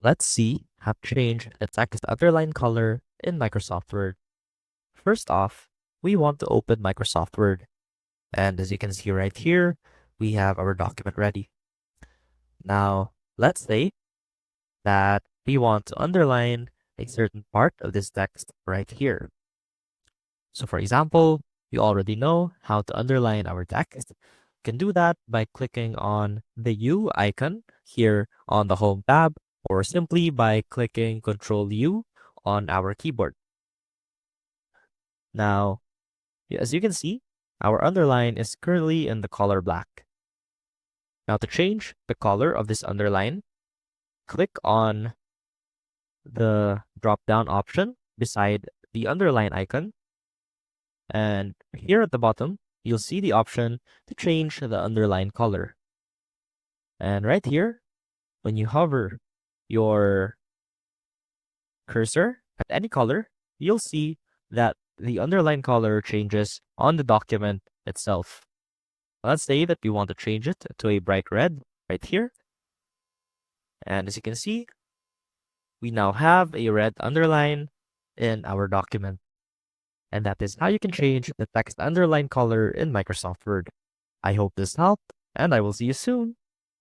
Let's see how to change the text underline color in Microsoft Word. First off, we want to open Microsoft Word. And as you can see right here, we have our document ready. Now, let's say that we want to underline a certain part of this text right here. So for example, you already know how to underline our text. You can do that by clicking on the U icon here on the Home tab, or simply by clicking Control U on our keyboard. Now, as you can see, our underline is currently in the color black. Now to change the color of this underline, click on the drop-down option beside the underline icon. And here at the bottom, you'll see the option to change the underline color. And right here, when you hover your cursor at any color, you'll see that the underline color changes on the document itself. Let's say that we want to change it to a bright red right here. And as you can see, we now have a red underline in our document. And that is how you can change the text underline color in Microsoft Word. I hope this helped, and I will see you soon.